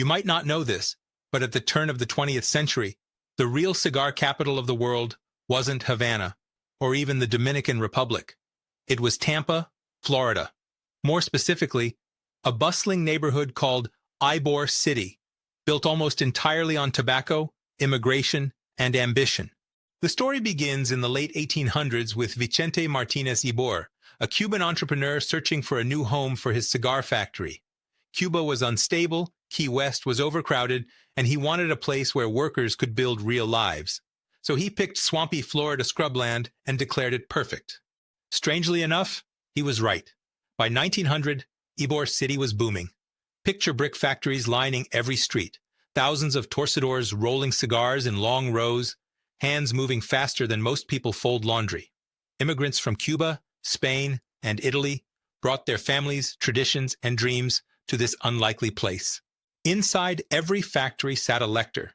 You might not know this, but at the turn of the 20th century, the real cigar capital of the world wasn't Havana, or even the Dominican Republic. It was Tampa, Florida. More specifically, a bustling neighborhood called Ybor City, built almost entirely on tobacco, immigration, and ambition. The story begins in the late 1800s with Vicente Martinez Ybor, a Cuban entrepreneur searching for a new home for his cigar factory. Cuba was unstable, Key West was overcrowded, and he wanted a place where workers could build real lives. So he picked swampy Florida scrubland and declared it perfect. Strangely enough, he was right. By 1900, Ybor City was booming. Picture brick factories lining every street, thousands of torcedores rolling cigars in long rows, hands moving faster than most people fold laundry. Immigrants from Cuba, Spain, and Italy brought their families, traditions, and dreams to this unlikely place. Inside every factory sat a lector,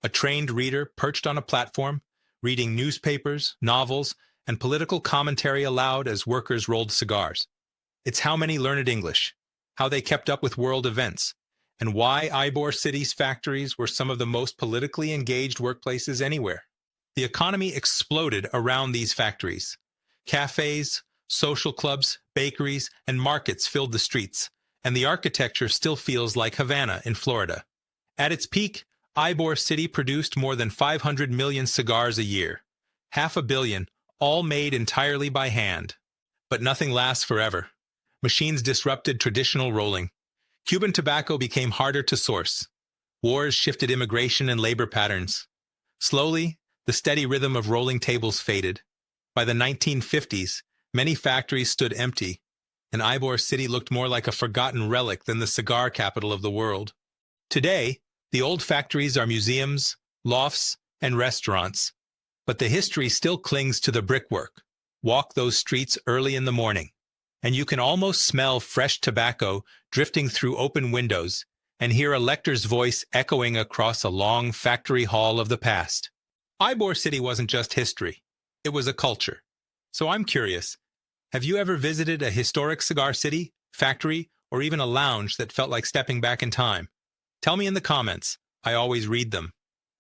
a trained reader perched on a platform, reading newspapers, novels, and political commentary aloud as workers rolled cigars. It's how many learned English, how they kept up with world events, and why Ybor City's factories were some of the most politically engaged workplaces anywhere. The economy exploded around these factories. Cafes, social clubs, bakeries, and markets filled the streets, and the architecture still feels like Havana in Florida. At its peak, Ybor City produced more than 500 million cigars a year, 500 million, all made entirely by hand. But nothing lasts forever. Machines disrupted traditional rolling. Cuban tobacco became harder to source. Wars shifted immigration and labor patterns. Slowly, the steady rhythm of rolling tables faded. By the 1950s, many factories stood empty, and Ybor City looked more like a forgotten relic than the cigar capital of the world. Today, the old factories are museums, lofts, and restaurants, but the history still clings to the brickwork. Walk those streets early in the morning, and you can almost smell fresh tobacco drifting through open windows and hear a lector's voice echoing across a long factory hall of the past. Ybor City wasn't just history, it was a culture. So I'm curious, have you ever visited a historic cigar city, factory, or even a lounge that felt like stepping back in time? Tell me in the comments. I always read them.